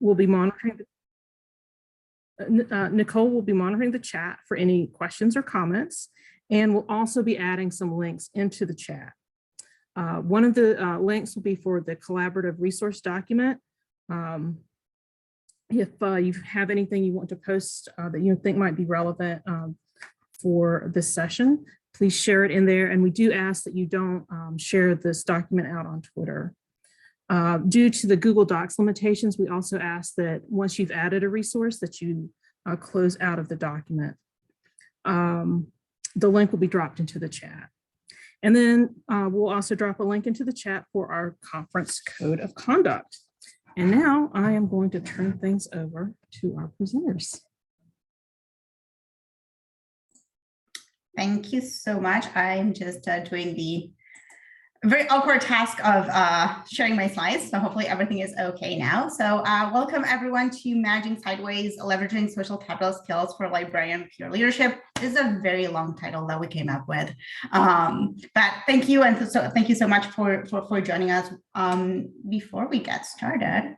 will be monitoring. Nicole will be monitoring the chat for any questions or comments, and we'll also be adding some links into the chat. One of the links will be for the collaborative resource document. If you have anything you want to post that you think might be relevant for this session, please share it in there. And we do ask that you don't share this document out on Twitter. Due to the Google Docs limitations, we also ask that once you've added a resource that you close out of the document. The link will be dropped into the chat. And then we'll also drop a link into the chat for our conference code of conduct. And now I am going to turn things over to our presenters. Thank you so much. I'm just doing the very awkward task of sharing my slides. So hopefully everything is okay now. So welcome everyone to Managing Sideways, Leveraging Social Capital Skills for Librarian Peer Leadership. This is a very long title that we came up with. But thank you. And so thank you so much for joining us. Before we get started,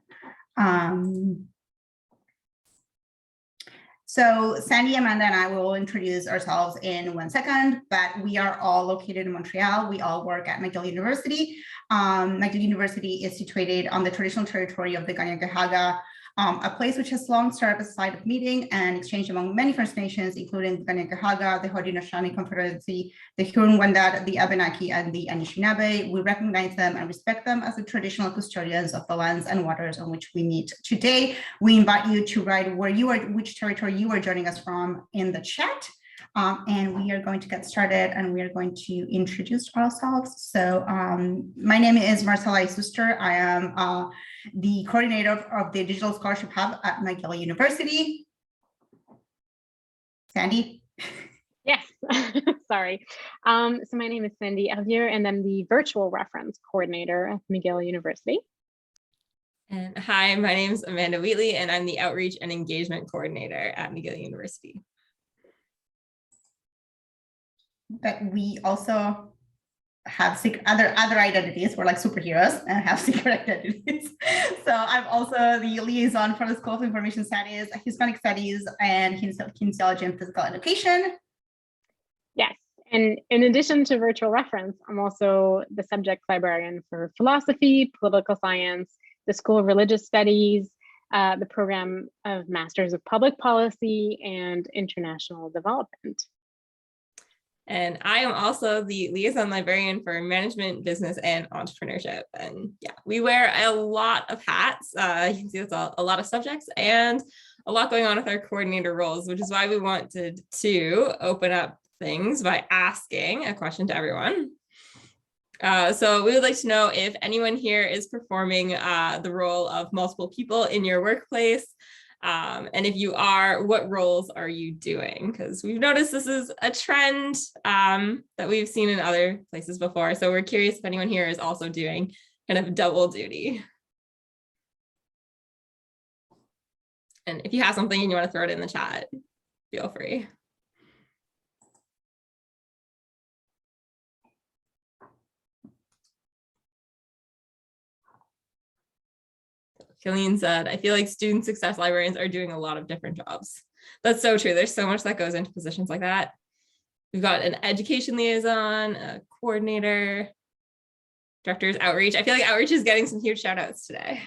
so Sandy, Amanda, and I will introduce ourselves in 1 second, but we are all located in Montreal. We all work at McGill University. McGill University is situated on the traditional territory of the Kanien'kehá:ka, a place which has long served as a site of meeting and exchange among many First Nations, including the Kanien'kehá:ka, the Haudenosaunee Confederacy, the Huron-Wendat, the Abenaki, and the Anishinaabe. We recognize them and respect them as the traditional custodians of the lands and waters on which we meet today. We invite you to write where you are, which territory you are joining us from in the chat. And we are going to get started and we are going to introduce ourselves. So my name is Marcela Isuster. I am the coordinator of the Digital Scholarship Hub at McGill University. Sandy? Yes, sorry. So my name is Sandy Hervieux, and I'm the virtual reference coordinator at McGill University. And hi, my name is Amanda Wheatley, and I'm the outreach and engagement coordinator at McGill University. But we also have other identities. We're like superheroes and have secret identities. So I'm also the liaison for the School of Information Studies, Hispanic Studies, and kinesiology and physical education. Yes, and in addition to virtual reference, I'm also the subject librarian for philosophy, political science, the School of Religious Studies, the program of Masters of Public Policy, and International Development. And I am also the liaison librarian for management, business, and entrepreneurship. And yeah, we wear a lot of hats. You can see it's a lot of subjects and a lot going on with our coordinator roles, which is why we wanted to open up things by asking a question to everyone. So we would like to know if anyone here is performing the role of multiple people in your workplace. And if you are, what roles are you doing? Because we've noticed this is a trend that we've seen in other places before. So we're curious if anyone here is also doing kind of double duty. And if you have something and you want to throw it in the chat, feel free. Killian said, I feel like student success librarians are doing a lot of different jobs. That's so true. There's so much that goes into positions like that. We've got an education liaison, a coordinator, directors outreach. I feel like outreach is getting some huge shout outs today.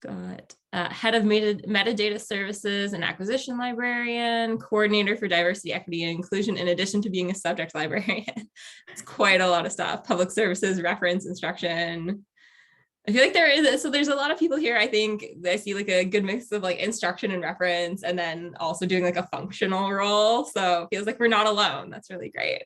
Got head of metadata services and acquisition librarian, coordinator for diversity, equity, and inclusion, in addition to being a subject librarian. It's quite a lot of stuff. Public services, reference, instruction. I feel like there's a lot of people here. I think I see like a good mix of like instruction and reference, and then also doing like a functional role. So it feels like we're not alone. That's really great.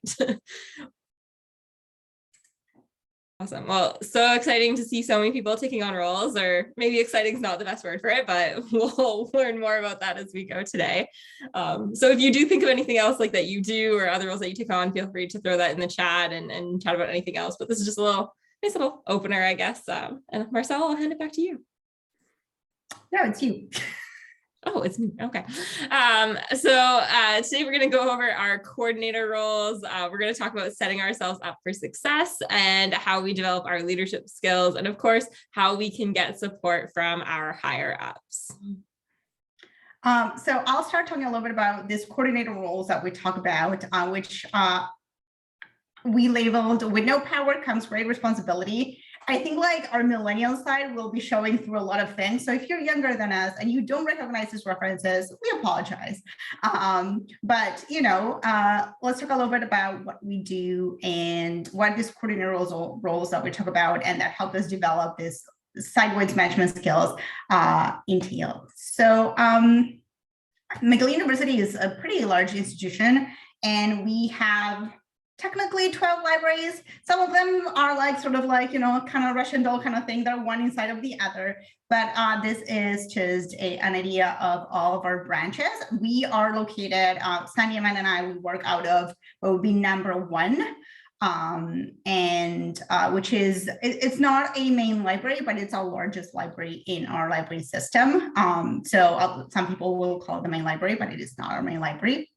Awesome. Well, so exciting to see so many people taking on roles, or maybe exciting is not the best word for it, but we'll learn more about that as we go today. So if you do think of anything else like that you do or other roles that you take on, feel free to throw that in the chat and chat about anything else. But this is just a nice little opener, I guess. And Marcela, I'll hand it back to you. No, it's you. Oh, it's me. Okay. Today we're going to go over our coordinator roles. We're going to talk about setting ourselves up for success and how we develop our leadership skills. And of course, how we can get support from our higher ups. So I'll start talking a little bit about this coordinator roles that we talk about, which we labeled "with no power comes great responsibility." I think like our millennial side will be showing through a lot of things. So if you're younger than us and you don't recognize these references, we apologize. But let's talk a little bit about what we do and what these coordinator roles that we talk about and that help us develop this sideways management skills entail. So McGill University is a pretty large institution, and we have technically 12 libraries. Some of them are like sort of like, kind of Russian doll kind of thing. They're one inside of the other. But this is just an idea of all of our branches. We are located, Sandy, Amanda, and I, we work out of what would be number 1. Which is, it's not a main library, but it's our largest library in our library system. So some people will call it the main library, but it is not our main library.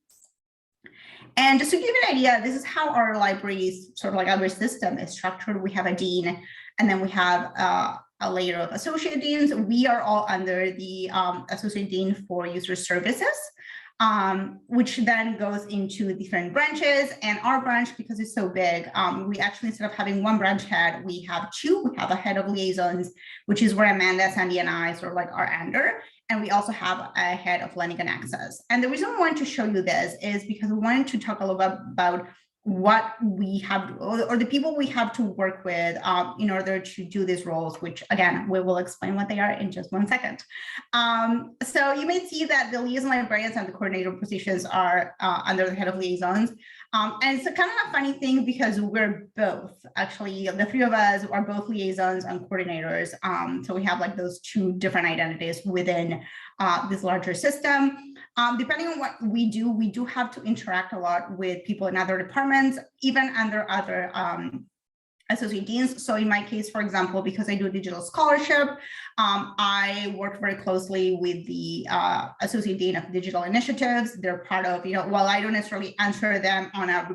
And just to give you an idea, this is how our libraries, sort of like our system is structured. We have a dean, and then we have a layer of associate deans. We are all under the associate dean for user services, which then goes into different branches. And our branch, because it's so big, we actually, instead of having one branch head, we have 2. We have a head of liaisons, which is where Amanda, Sandy, and I sort of like are under. And we also have a head of lending and access. And the reason I wanted to show you this is because we wanted to talk a little bit about what we have, or the people we have to work with in order to do these roles, which again, we will explain what they are in just one second. So you may see that the liaison librarians and the coordinator positions are under the head of liaisons. And it's a kind of a funny thing because we're both, actually, the 3 of us are both liaisons and coordinators. So we have like those 2 different identities within this larger system. Depending on what we do have to interact a lot with people in other departments, even under other associate deans. So in my case, for example, because I do digital scholarship, I work very closely with the associate dean of digital initiatives. They're part of, while I don't necessarily answer them on a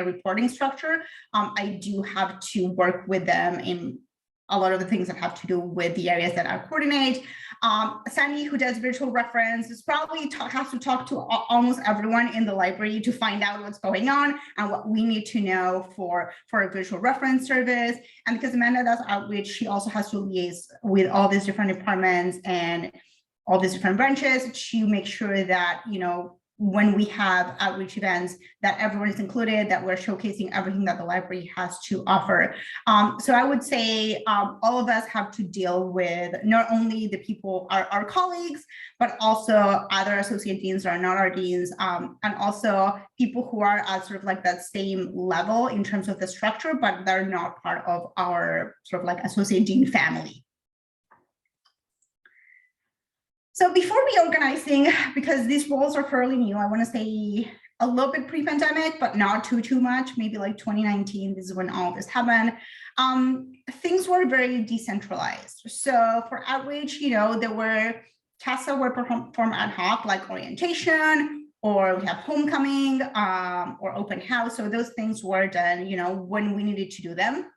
reporting structure, I do have to work with them in a lot of the things that have to do with the areas that I coordinate. Sandy, who does virtual reference, is probably has to talk to almost everyone in the library to find out what's going on and what we need to know for a virtual reference service. And because Amanda does outreach, she also has to liaise with all these different departments and all these different branches to make sure that, when we have outreach events, that everyone is included, that we're showcasing everything that the library has to offer. So I would say all of us have to deal with not only the people, our colleagues, but also other associate deans that are not our deans, and also people who are at sort of like that same level in terms of the structure, but they're not part of our sort of like associate dean family. So before reorganizing, because these roles are fairly new, I want to say a little bit pre-pandemic, but not too much, maybe like 2019, this is when all this happened. Things were very decentralized. So for outreach, there were tasks that were performed ad hoc, like orientation, or we have homecoming, or open house. So those things were done, when we needed to do them.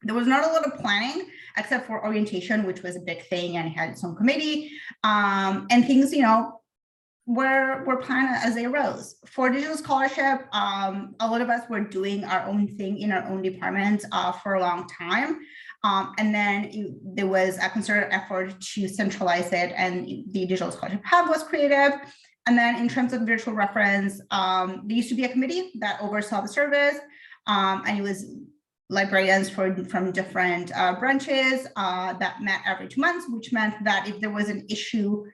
There was not a lot of planning except for orientation, which was a big thing and it had its own committee, and things, were planned as they arose. For digital scholarship, a lot of us were doing our own thing in our own departments for a long time. And then there was a concerted effort to centralize it, and the digital scholarship hub was created. And then in terms of virtual reference, there used to be a committee that oversaw the service, and it was librarians from different branches that met every 2 months, which meant that if there was an issue,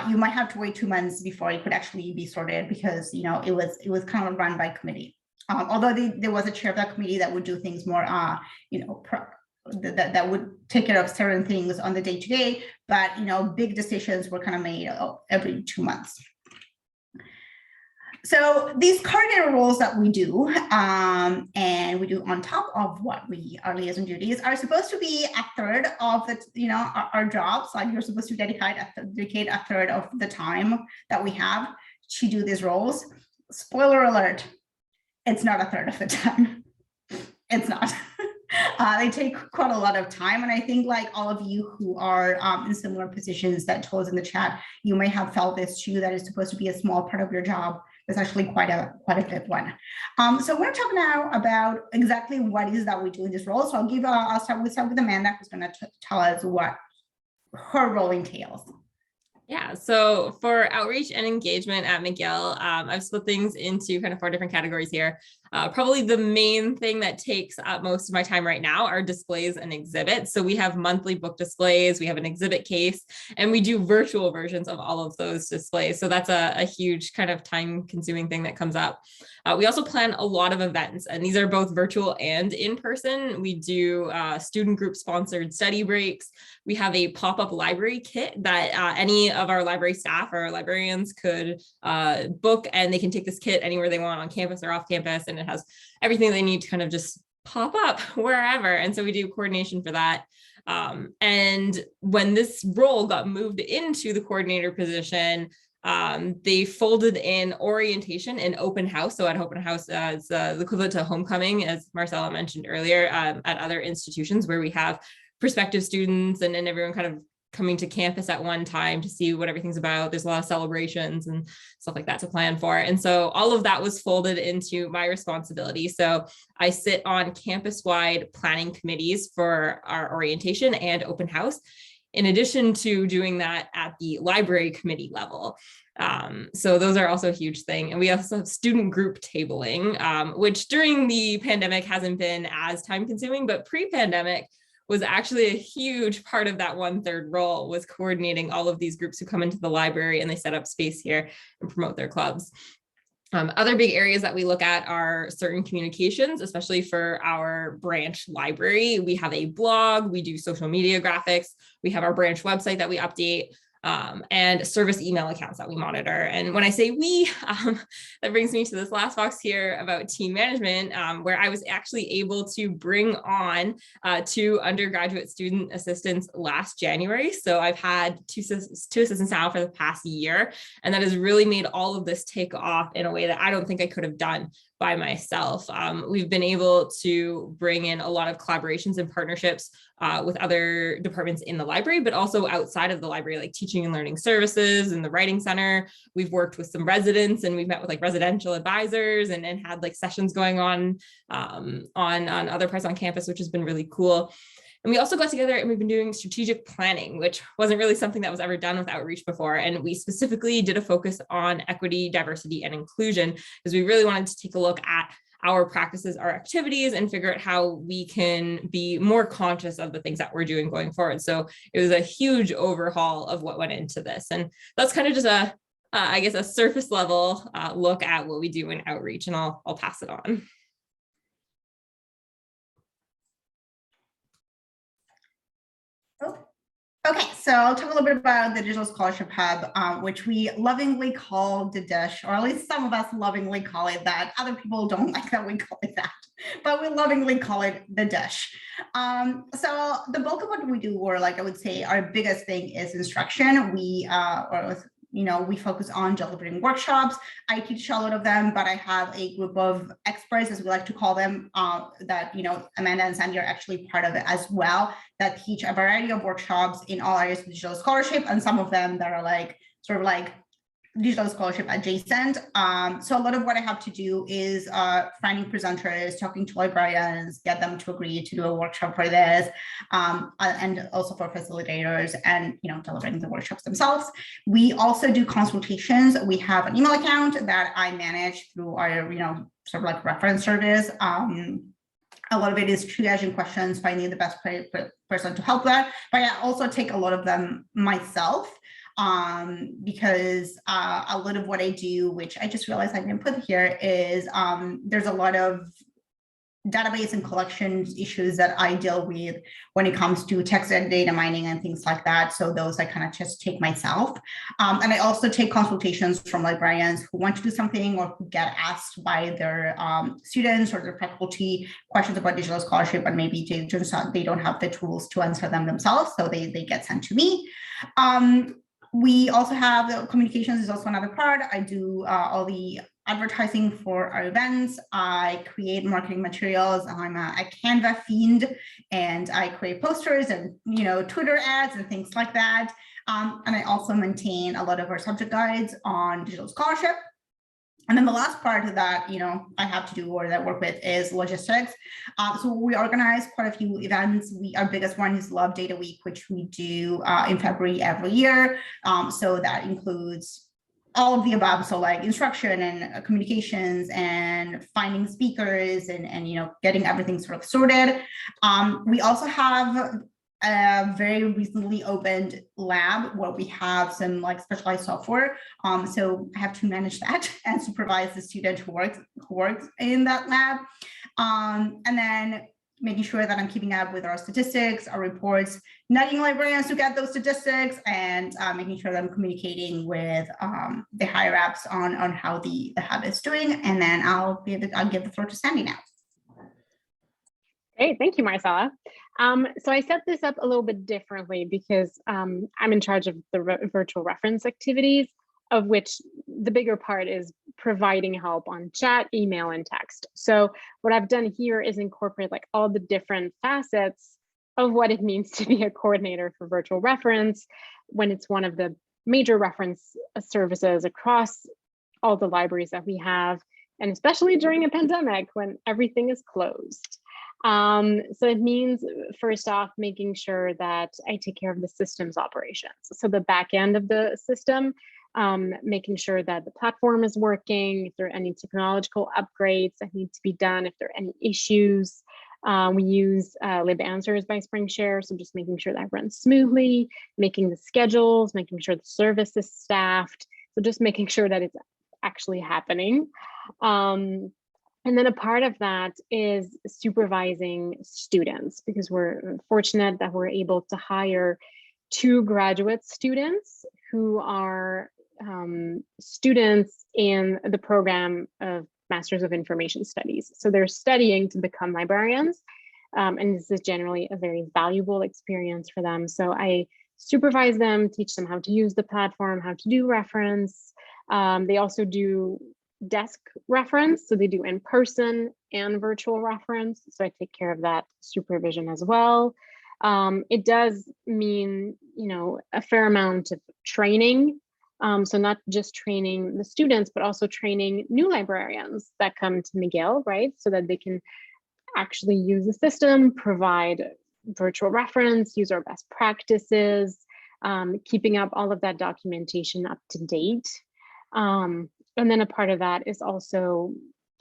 you might have to wait 2 months before it could actually be sorted, because it was kind of run by committee. Although there was a chair of that committee that would do things more, that would take care of certain things on the day-to-day, but big decisions were kind of made every 2 months. So these coordinator roles that we do, and we do on top of what our liaison duties are supposed to be a third of the, our jobs. Like you're supposed to dedicate a third of the time that we have to do these roles. Spoiler alert, it's not a third of the time. It's not. They take quite a lot of time. And I think like all of you who are in similar positions that told us in the chat, you may have felt this too, that is supposed to be a small part of your job. It's actually quite a big one. So we're talking now about exactly what it is that we do in this role. So I'll start with Amanda, who's going to tell us what her role entails. Yeah, so for outreach and engagement at McGill, I've split things into kind of 4 different categories here. Probably the main thing that takes up most of my time right now are displays and exhibits. So we have monthly book displays, we have an exhibit case, and we do virtual versions of all of those displays. So that's a huge kind of time consuming thing that comes up. We also plan a lot of events, and these are both virtual and in person. We do student group sponsored study breaks. We have a pop-up library kit that any of our library staff or librarians could book, and they can take this kit anywhere they want on campus or off campus, and it has everything they need to kind of just pop up wherever. And so we do coordination for that. And when this role got moved into the coordinator position, they folded in orientation and open house. So at open house, it's the equivalent to homecoming, as Marcela mentioned earlier, at other institutions where we have prospective students and everyone kind of coming to campus at one time to see what everything's about. There's a lot of celebrations and stuff like that to plan for. And so all of that was folded into my responsibility. So I sit on campus-wide planning committees for our orientation and open house, in addition to doing that at the library committee level. So those are also a huge thing. And we also have student group tabling, which during the pandemic hasn't been as time consuming, but pre-pandemic was actually a huge part of that 1/3 role, was coordinating all of these groups who come into the library and they set up space here and promote their clubs. Other big areas that we look at are certain communications, especially for our branch library. We have a blog, we do social media graphics, we have our branch website that we update, and service email accounts that we monitor. And when I say we, that brings me to this last box here about team management, where I was actually able to bring on 2 undergraduate student assistants last January. So I've had two assistants now for the past year, and that has really made all of this take off in a way that I don't think I could have done by myself. We've been able to bring in a lot of collaborations and partnerships with other departments in the library, but also outside of the library, like teaching and learning services and the writing center. We've worked with some residents, and we've met with like residential advisors and had like sessions going on other parts on campus, which has been really cool. And we also got together and we've been doing strategic planning, which wasn't really something that was ever done with outreach before. And we specifically did a focus on equity, diversity, and inclusion, because we really wanted to take a look at our practices, our activities, and figure out how we can be more conscious of the things that we're doing going forward. So it was a huge overhaul of what went into this. And that's kind of just I guess a surface level look at what we do in outreach, and I'll pass it on. Okay, so I'll talk a little bit about the Digital Scholarship Hub, which we lovingly call the DISH, or at least some of us lovingly call it that. Other people don't like that we call it that, but we lovingly call it the DISH. So the bulk of what we do, or like I would say our biggest thing, is instruction. We focus on delivering workshops. I teach a lot of them, but I have a group of experts, as we like to call them, that, Amanda and Sandy are actually part of it as well, that teach a variety of workshops in all areas of digital scholarship, and some of them that are like, sort of like digital scholarship adjacent. So a lot of what I have to do is finding presenters, talking to librarians, get them to agree to do a workshop for this, and also for facilitators, and delivering the workshops themselves. We also do consultations. We have an email account that I manage through our sort of like reference service. A lot of it is triaging questions, finding the best person to help that, but I also take a lot of them myself. Because a lot of what I do, which I just realized I didn't put here, is there's a lot of database and collection issues that I deal with when it comes to text and data mining and things like that. So those I kind of just take myself. And I also take consultations from librarians who want to do something or who get asked by their students or their faculty questions about digital scholarship, and maybe they don't have the tools to answer them themselves. So they get sent to me. We also have communications is also another part. I do all the advertising for our events. I create marketing materials. I'm a Canva fiend, and I create posters and Twitter ads and things like that. And I also maintain a lot of our subject guides on digital scholarship. And then the last part of that, I have to do or that I work with is logistics. So we organize quite a few events. Our biggest one is Love Data Week, which we do in February every year. So that includes all of the above. So like instruction and communications and finding speakers and getting everything sort of sorted. We also have a very recently opened lab where we have some like specialized software. So I have to manage that and supervise the student who works in that lab. And then making sure that I'm keeping up with our statistics, our reports, nudging librarians to get those statistics, and making sure that I'm communicating with the higher ups on how the hub is doing. And then I'll give the floor to Sandy now. Great, thank you, Marcela. So I set this up a little bit differently because I'm in charge of the virtual reference activities, of which the bigger part is providing help on chat, email, and text. So what I've done here is incorporate like all the different facets of what it means to be a coordinator for virtual reference when it's one of the major reference services across all the libraries that we have, and especially during a pandemic when everything is closed. So it means, first off, making sure that I take care of the system's operations. So the back end of the system, making sure that the platform is working, if there are any technological upgrades that need to be done, if there are any issues. We use LibAnswers by SpringShare, so just making sure that runs smoothly, making the schedules, making sure the service is staffed. So just making sure that it's actually happening. And then a part of that is supervising students, because we're fortunate that we're able to hire 2 graduate students who are students in the program of Masters of Information Studies. So they're studying to become librarians, and this is generally a very valuable experience for them. So I supervise them, teach them how to use the platform, how to do reference. They also do desk reference, so they do in-person and virtual reference. So I take care of that supervision as well. It does mean, a fair amount of training. So not just training the students, but also training new librarians that come to McGill, right? So that they can actually use the system, provide virtual reference, use our best practices, keeping up all of that documentation up to date. And then a part of that is also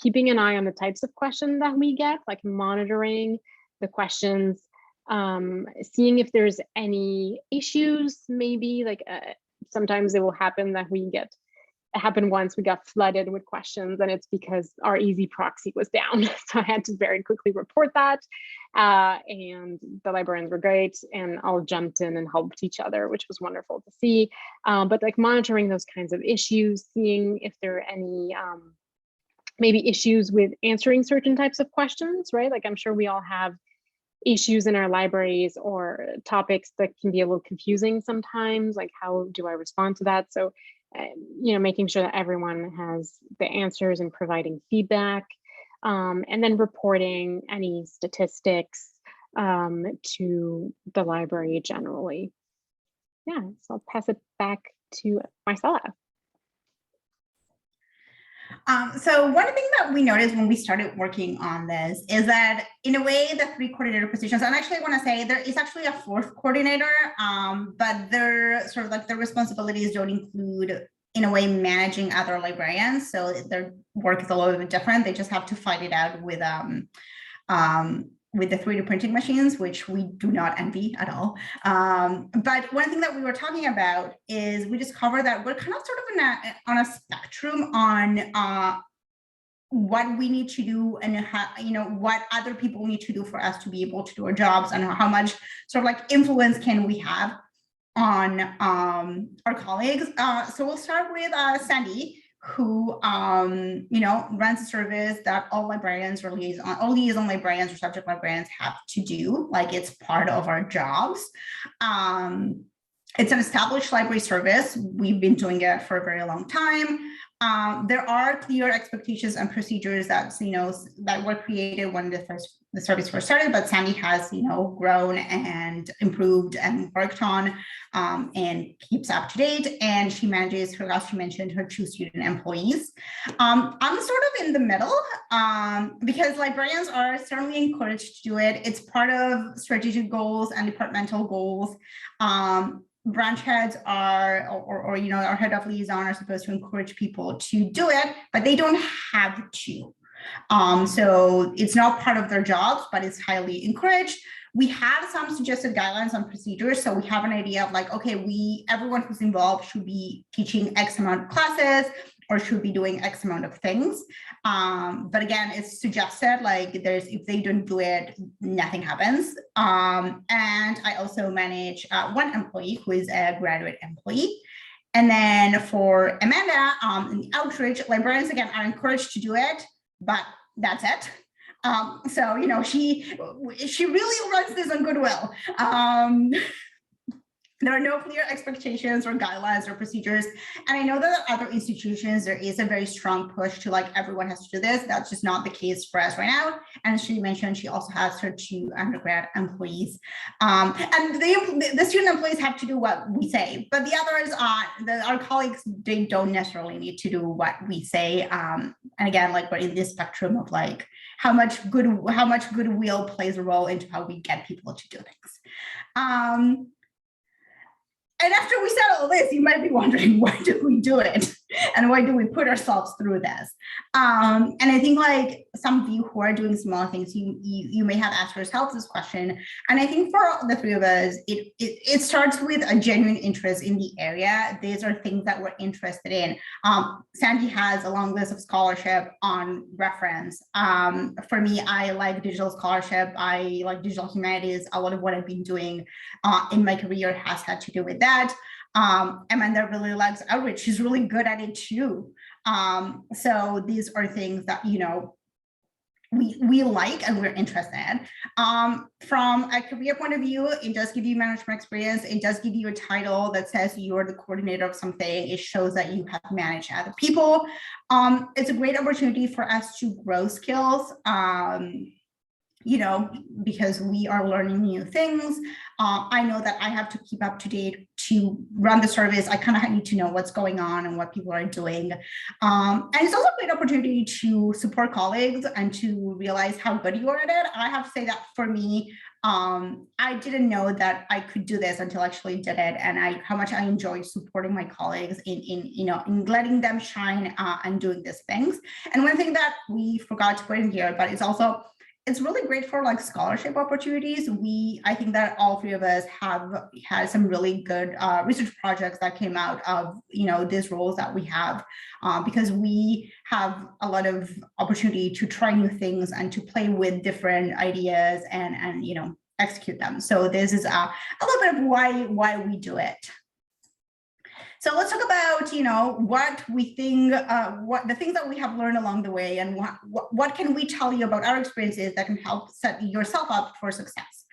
keeping an eye on the types of questions that we get, like monitoring the questions, seeing if there's any issues, maybe like sometimes it will happen that it happened once, we got flooded with questions, and it's because our easy proxy was down. So I had to very quickly report that. And the librarians were great and all jumped in and helped each other, which was wonderful to see. But like monitoring those kinds of issues, seeing if there are any maybe issues with answering certain types of questions, right? Like I'm sure we all have issues in our libraries or topics that can be a little confusing sometimes, like how do I respond to that? So making sure that everyone has the answers and providing feedback, and then reporting any statistics to the library generally. Yeah, so I'll pass it back to Marcela. So one thing that we noticed when we started working on this is that in a way, the 3 coordinator positions, and actually I want to say there is actually a 4th coordinator, but their sort of like their responsibilities don't include in a way managing other librarians. So their work is a little bit different. They just have to fight it out with the 3D printing machines, which we do not envy at all. But one thing that we were talking about is we discovered that we're kind of sort of on a spectrum on what we need to do and how, what other people need to do for us to be able to do our jobs, and how much sort of like influence can we have on our colleagues. So we'll start with Sandy, who runs a service that all librarians or liaison librarians or subject librarians have to do. Like, it's part of our jobs. It's an established library service. We've been doing it for a very long time. There are clear expectations and procedures that that were created when the service first started, but Sandy has grown and improved and worked on and keeps up to date. And she manages her, as she mentioned, her 2 student employees. I'm sort of in the middle because librarians are certainly encouraged to do it. It's part of strategic goals and departmental goals. Branch heads are, or our head of liaison are supposed to encourage people to do it, but they don't have to. So it's not part of their jobs, but it's highly encouraged. We have some suggested guidelines on procedures. So we have an idea of like, okay, everyone who's involved should be teaching X amount of classes or should be doing X amount of things. But again, it's suggested, like if they don't do it, nothing happens. And I also manage 1 employee who is a graduate employee. And then for Amanda, in the outreach, librarians again are encouraged to do it, but that's it. So, she really runs this on goodwill. There are no clear expectations or guidelines or procedures. And I know that at other institutions, there is a very strong push to like, everyone has to do this. That's just not the case for us right now. And she mentioned she also has her 2 undergrad employees. And the student employees have to do what we say, but the others, our colleagues, they don't necessarily need to do what we say. And again, like we're in this spectrum of like, how much goodwill plays a role into how we get people to do things. And after we said all this, you might be wondering, why do we do it? And why do we put ourselves through this? And I think like some of you who are doing similar things, you may have asked yourself this question. And I think for the 3 of us, it starts with a genuine interest in the area. These are things that we're interested in. Sandy has a long list of scholarship on reference. For me, I like digital scholarship. I like digital humanities. A lot of what I've been doing in my career has had to do with that. Amanda really likes outreach. She's really good at it too. So these are things that, we like and we're interested in. From a career point of view, it does give you management experience. It does give you a title that says you're the coordinator of something. It shows that you have managed other people. It's a great opportunity for us to grow skills. Because we are learning new things. I know that I have to keep up to date to run the service. I kind of need to know what's going on and what people are doing. And it's also a great opportunity to support colleagues and to realize how good you are at it. I have to say that for me, I didn't know that I could do this until I actually did it, and how much I enjoy supporting my colleagues in letting them shine and doing these things. And one thing that we forgot to put in here, but it's really great for like scholarship opportunities. I think that all 3 of us have had some really good research projects that came out of these roles that we have, because we have a lot of opportunity to try new things and to play with different ideas and execute them. So this is a little bit of why we do it. So let's talk about, what we think, what the things that we have learned along the way, and what can we tell you about our experiences that can help set yourself up for success.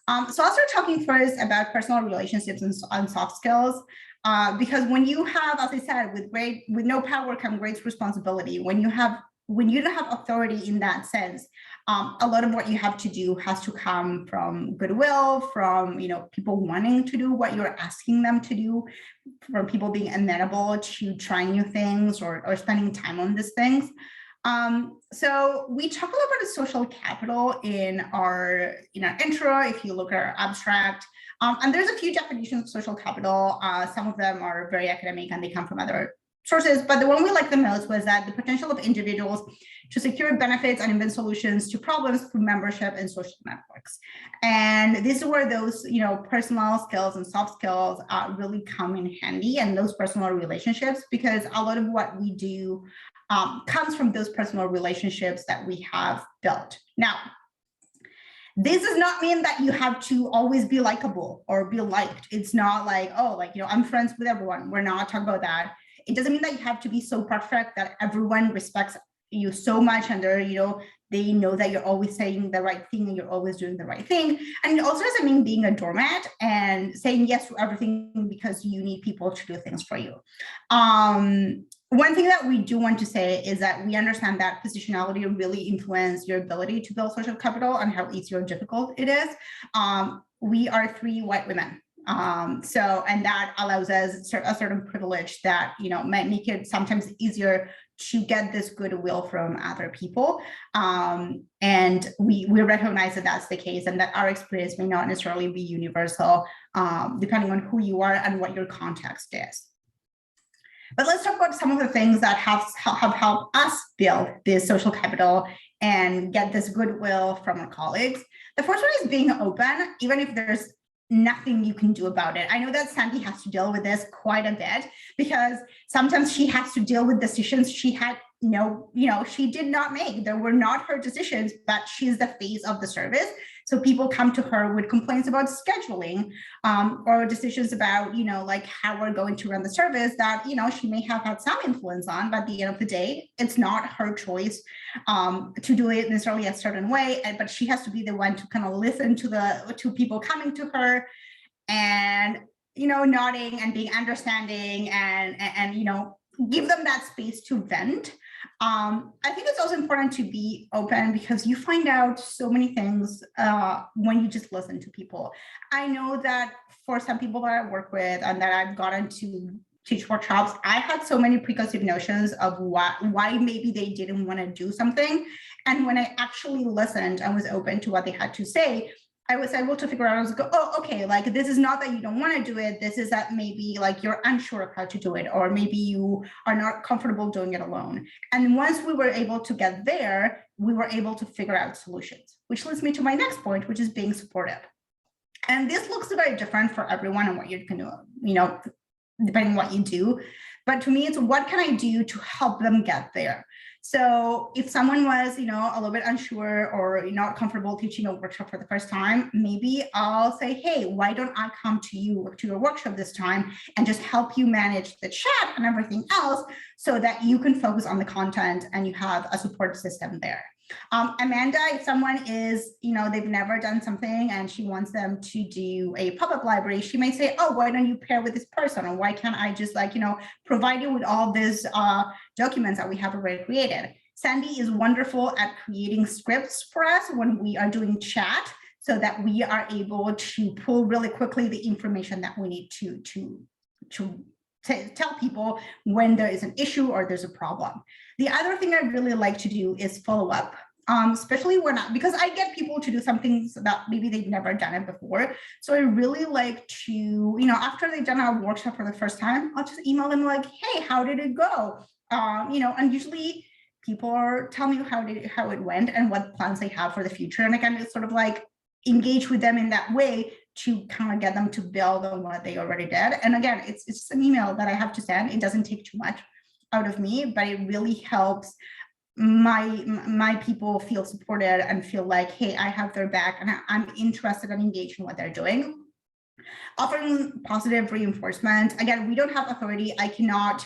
So I'll start talking first about personal relationships and soft skills, because when you have, as I said, with no power comes great responsibility. When you don't have authority in that sense, a lot of what you have to do has to come from goodwill, from people wanting to do what you're asking them to do, from people being amenable to trying new things or spending time on these things. So we talk a lot about the social capital in our intro. If you look at our abstract, and there's a few definitions of social capital. Some of them are very academic and they come from other sources, but the one we liked the most was that the potential of individuals to secure benefits and invent solutions to problems through membership and social networks. And this is where those, personal skills and soft skills really come in handy, and those personal relationships, because a lot of what we do comes from those personal relationships that we have built. Now, this does not mean that you have to always be likable or be liked. It's not like, I'm friends with everyone. We're not talking about that. It doesn't mean that you have to be so perfect that everyone respects you so much and they know that you're always saying the right thing and you're always doing the right thing. And it also doesn't mean being a doormat and saying yes to everything because you need people to do things for you. One thing that we do want to say is that we understand that positionality really influences your ability to build social capital and how easy or difficult it is. We are 3 white women. And that allows us a certain privilege that, might make it sometimes easier to get this goodwill from other people. And we recognize that that's the case and that our experience may not necessarily be universal, depending on who you are and what your context is. But let's talk about some of the things that have helped us build this social capital and get this goodwill from our colleagues. The first one is being open, even if there's nothing you can do about it. I know that Sandy has to deal with this quite a bit because sometimes she has to deal with decisions she had she did not make. They were not her decisions, but she's the face of the service. So people come to her with complaints about scheduling or decisions about, like how we're going to run the service that, she may have had some influence on, but at the end of the day, it's not her choice to do it necessarily a certain way, but she has to be the one to kind of listen to people coming to her and, nodding and being understanding and give them that space to vent. I think it's also important to be open because you find out so many things when you just listen to people. I know that for some people that I work with and that I've gotten to teach workshops, I had so many preconceived notions of why maybe they didn't want to do something. And when I actually listened and was open to what they had to say, I was able to figure out, I was like, oh, okay, like this is not that you don't want to do it. This is that maybe like you're unsure of how to do it, or maybe you are not comfortable doing it alone. And once we were able to get there, we were able to figure out solutions, which leads me to my next point, which is being supportive. And this looks very different for everyone and what you can do, depending on what you do. But to me, it's what can I do to help them get there? So if someone was, a little bit unsure or not comfortable teaching a workshop for the first time, maybe I'll say, hey, why don't I come to you to your workshop this time and just help you manage the chat and everything else so that you can focus on the content and you have a support system there. Amanda, if someone is, they've never done something and she wants them to do a pop-up library, she may say, oh, why don't you pair with this person? Or why can't I just provide you with all these documents that we have already created? Sandy is wonderful at creating scripts for us when we are doing chat so that we are able to pull really quickly the information that we need to tell people when there is an issue or there's a problem. The other thing I really like to do is follow up, especially because I get people to do some things that maybe they've never done it before. So I really like to, after they've done a workshop for the first time, I'll just email them like, hey, how did it go? And usually people tell me how it went and what plans they have for the future. And I kind of sort of like engage with them in that way to kind of get them to build on what they already did. And again, it's just an email that I have to send. It doesn't take too much out of me, but it really helps my people feel supported and feel like, hey, I have their back and I'm interested and engaged in what they're doing. Offering positive reinforcement. Again, we don't have authority. I cannot,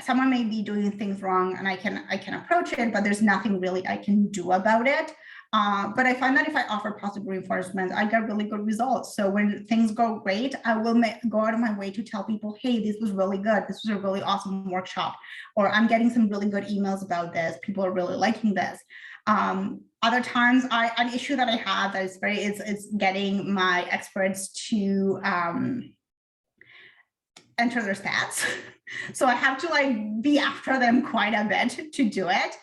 someone may be doing things wrong and I can approach it, but there's nothing really I can do about it. But I find that if I offer positive reinforcement, I get really good results. So when things go great, I will go out of my way to tell people, hey, this was really good. This was a really awesome workshop. Or I'm getting some really good emails about this. People are really liking this. Other times, an issue that I have that is it's getting my experts to enter their stats. So I have to be after them quite a bit to do it.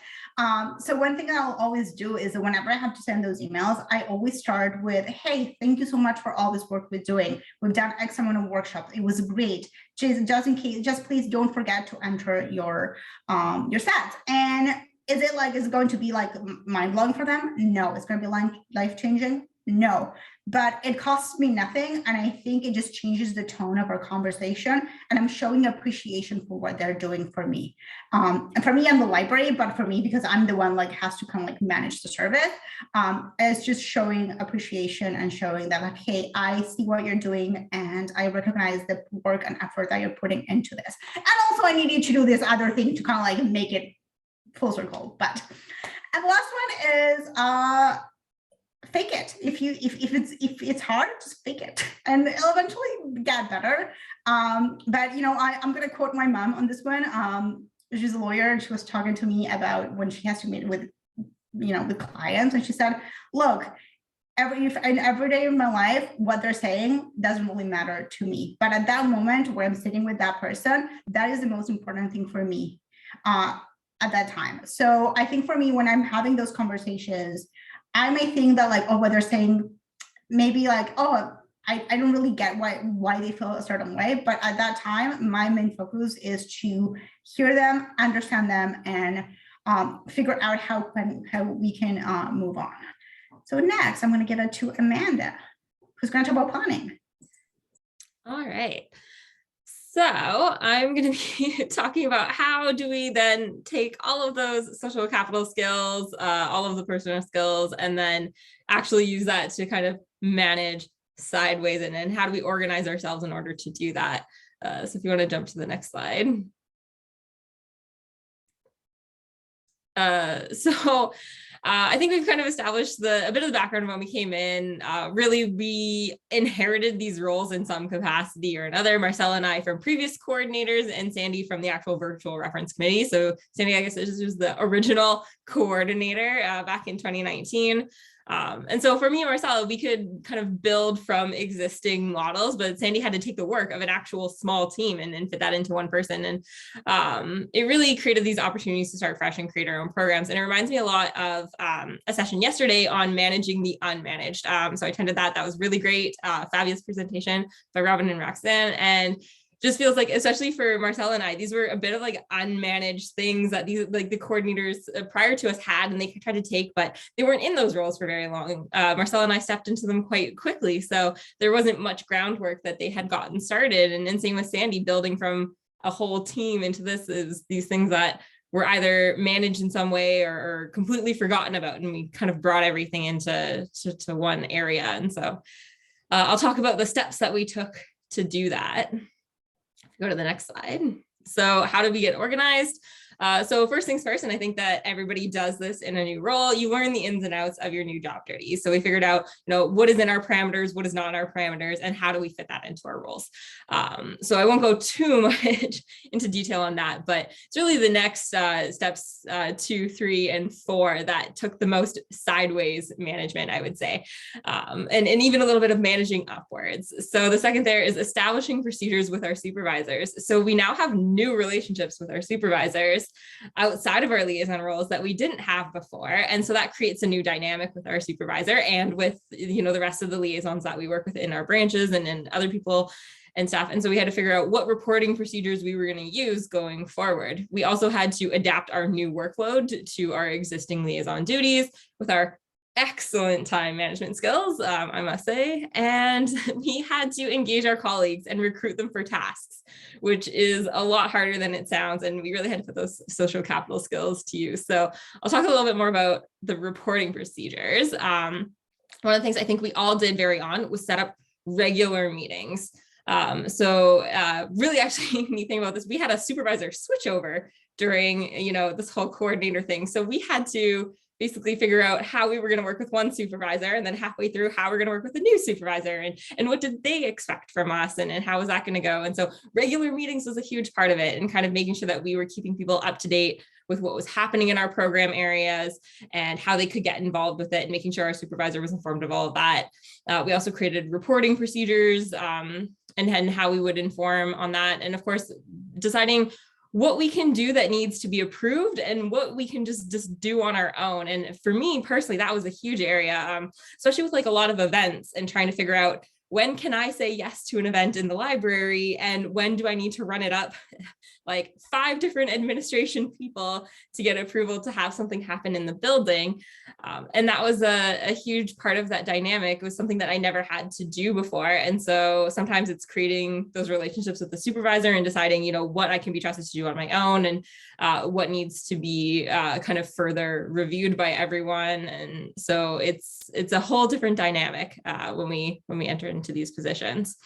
So one thing I'll always do is that whenever I have to send those emails, I always start with, hey, thank you so much for all this work we're doing. We've done X amount of workshops. It was great. Just in case, just please don't forget to enter your stats. And is it going to be like mind-blowing for them? No. It's going to be life-changing? No. But it costs me nothing. And I think it just changes the tone of our conversation. And I'm showing appreciation for what they're doing for me. And for me, I'm the library, but for me, because I'm the one has to kind of manage the service, it's just showing appreciation and showing that hey, I see what you're doing and I recognize the work and effort that you're putting into this. And also I need you to do this other thing to kind of make it full circle. But and the last one is fake it. If it's hard, just fake it, and it'll eventually get better. But I'm going to quote my mom on this one. She's a lawyer, and she was talking to me about when she has to meet with with clients, and she said, "Look, every day in my life, what they're saying doesn't really matter to me. But at that moment where I'm sitting with that person, that is the most important thing for me at that time." So I think for me, when I'm having those conversations, I may think that what they're saying, maybe oh, I don't really get why they feel a certain way. But at that time, my main focus is to hear them, understand them, and figure out how we can move on. So next, I'm going to give it to Amanda, who's going to talk about planning. All right. So I'm going to be talking about how do we then take all of those social capital skills, all of the personal skills, and then actually use that to kind of manage sideways, and how do we organize ourselves in order to do that. So if you want to jump to the next slide. I think we've kind of established a bit of the background when we came in. Really, we inherited these roles in some capacity or another. Marcela and I from previous coordinators, and Sandy from the actual virtual reference committee. So Sandy, I guess, this was the original coordinator back in 2019. And so for me and Marcela, we could kind of build from existing models, but Sandy had to take the work of an actual small team and fit that into one person. And it really created these opportunities to start fresh and create our own programs. And it reminds me a lot of a session yesterday on managing the unmanaged. So I attended that. That was really great. Fabulous presentation by Robin and Roxanne. And just feels like, especially for Marcela and I, these were a bit of unmanaged things that these the coordinators prior to us had, and they tried to take, but they weren't in those roles for very long. Marcela and I stepped into them quite quickly, so there wasn't much groundwork that they had gotten started. And same with Sandy, building from a whole team into this is these things that were either managed in some way or completely forgotten about, and we kind of brought everything into one area. And so I'll talk about the steps that we took to do that. Go to the next slide. So how do we get organized? So first things first, and I think that everybody does this in a new role, you learn the ins and outs of your new job duties. So we figured out, what is in our parameters, what is not in our parameters, and how do we fit that into our roles. So I won't go too much into detail on that, but it's really the next steps 2, 3, and 4 that took the most sideways management, I would say, and even a little bit of managing upwards. So the second there is establishing procedures with our supervisors. So we now have new relationships with our supervisors outside of our liaison roles that we didn't have before. And so that creates a new dynamic with our supervisor and with, the rest of the liaisons that we work with in our branches and other people and staff. And so we had to figure out what reporting procedures we were going to use going forward. We also had to adapt our new workload to our existing liaison duties with our excellent time management skills, I must say. And we had to engage our colleagues and recruit them for tasks, which is a lot harder than it sounds. And we really had to put those social capital skills to use. So I'll talk a little bit more about the reporting procedures. One of the things I think we all did very on was set up regular meetings. Really actually neat thing about this, we had a supervisor switchover during, this whole coordinator thing. So we had to basically figure out how we were going to work with one supervisor, and then halfway through how we're going to work with a new supervisor, and what did they expect from us, and how was that going to go. And so regular meetings was a huge part of it, and kind of making sure that we were keeping people up to date with what was happening in our program areas and how they could get involved with it, and making sure our supervisor was informed of all of that. We also created reporting procedures and how we would inform on that. And of course, deciding what we can do that needs to be approved and what we can just do on our own. And for me personally, that was a huge area, especially with like a lot of events and trying to figure out, when can I say yes to an event in the library, and when do I need to run it up like 5 different administration people to get approval to have something happen in the building? And that was a huge part of that dynamic. It was something that I never had to do before. And so sometimes it's creating those relationships with the supervisor and deciding, you know, what I can be trusted to do on my own, and what needs to be kind of further reviewed by everyone. And so it's a whole different dynamic when we enter into these positions.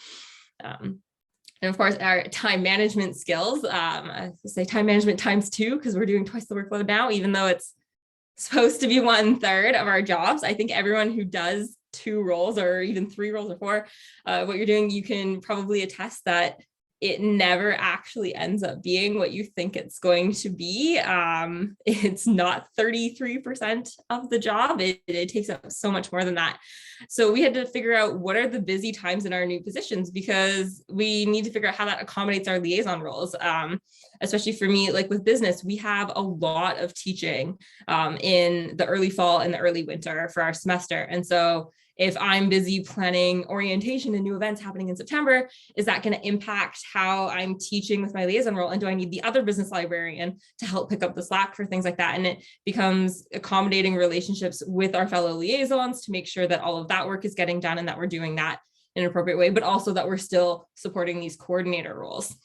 And of course, our time management skills, I say time management times 2, because we're doing twice the workload now, even though it's supposed to be 1/3 of our jobs. I think everyone who does 2 roles or even 3 roles or 4, what you're doing, you can probably attest that it never actually ends up being what you think it's going to be. It's not 33% of the job. It takes up so much more than that. So we had to figure out what are the busy times in our new positions, because we need to figure out how that accommodates our liaison roles. Especially for me, like with business, we have a lot of teaching in the early fall and the early winter for our semester. And so if I'm busy planning orientation and new events happening in September, is that going to impact how I'm teaching with my liaison role? And do I need the other business librarian to help pick up the slack for things like that? And it becomes accommodating relationships with our fellow liaisons to make sure that all of that work is getting done and that we're doing that in an appropriate way, but also that we're still supporting these coordinator roles.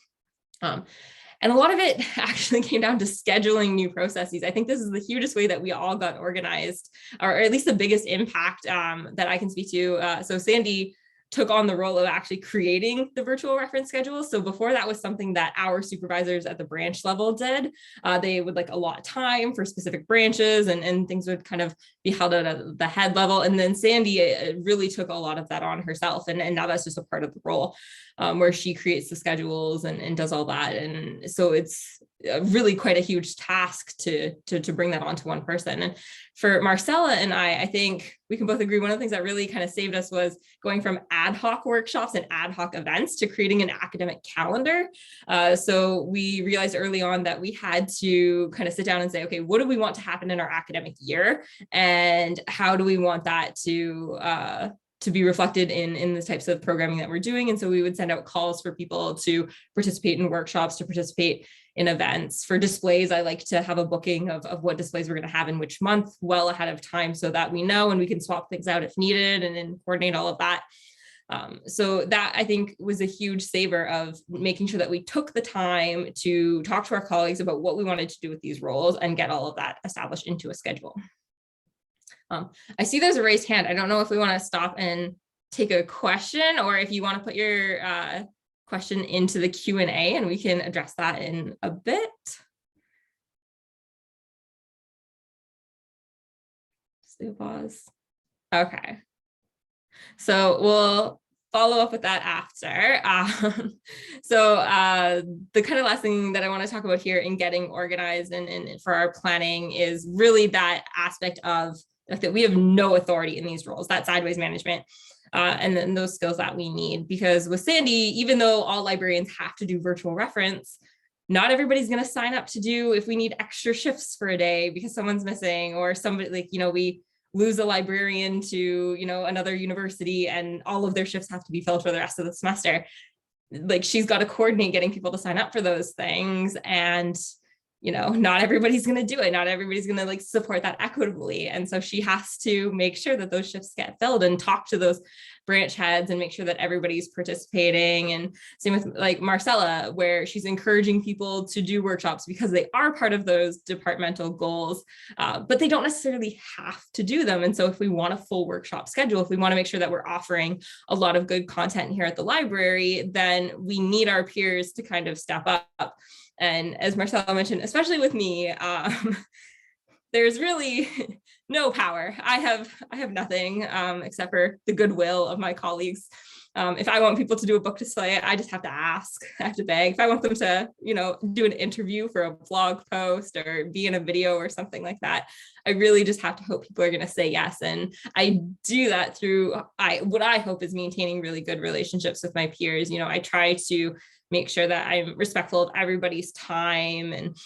And a lot of it actually came down to scheduling new processes. I think this is the hugest way that we all got organized, or at least the biggest impact that I can speak to. So Sandy took on the role of actually creating the virtual reference schedule. So before, that was something that our supervisors at the branch level did. They would like allot time for specific branches, and things would kind of be held out at the head level. And then Sandy really took a lot of that on herself. And now that's just a part of the role, where she creates the schedules and does all that. And so it's really quite a huge task to bring that onto one person. And for Marcela and I think we can both agree one of the things that really kind of saved us was going from ad hoc workshops and ad hoc events to creating an academic calendar. So we realized early on that we had to kind of sit down and say, okay, what do we want to happen in our academic year? And how do we want that to be reflected in the types of programming that we're doing? And so we would send out calls for people to participate in workshops, to participate in events. For displays, I like to have a booking of what displays we're going to have in which month well ahead of time, so that we know and we can swap things out if needed and then coordinate all of that. So that, I think, was a huge saver of making sure that we took the time to talk to our colleagues about what we wanted to do with these roles and get all of that established into a schedule. I see there's a raised hand. I don't know if we want to stop and take a question, or if you want to put your question into the Q&A and we can address that in a bit. Just leave a pause. Okay. So we'll follow up with that after. So the kind of last thing that I want to talk about here in getting organized and for our planning is really that aspect of that we have no authority in these roles, that sideways management, and then those skills that we need. Because with Sandy, even though all librarians have to do virtual reference, not everybody's going to sign up to do, if we need extra shifts for a day because someone's missing, or somebody, like, you know, we lose a librarian to, you know, another university and all of their shifts have to be filled for the rest of the semester. Like, she's got to coordinate getting people to sign up for those things. And you know, not everybody's going to do it. Not everybody's going to like support that equitably. And so she has to make sure that those shifts get filled and talk to those branch heads and make sure that everybody's participating. And same with like Marcela, where she's encouraging people to do workshops because they are part of those departmental goals, but they don't necessarily have to do them. And so if we want a full workshop schedule, if we want to make sure that we're offering a lot of good content here at the library, then we need our peers to kind of step up. And as Marcela mentioned, especially with me, there's really no power. I have nothing except for the goodwill of my colleagues. If I want people to do a book display, I just have to ask, I have to beg. If I want them to, you know, do an interview for a blog post or be in a video or something like that, I really just have to hope people are going to say yes. And I do that through what I hope is maintaining really good relationships with my peers. You know, I try to make sure that I'm respectful of everybody's time, and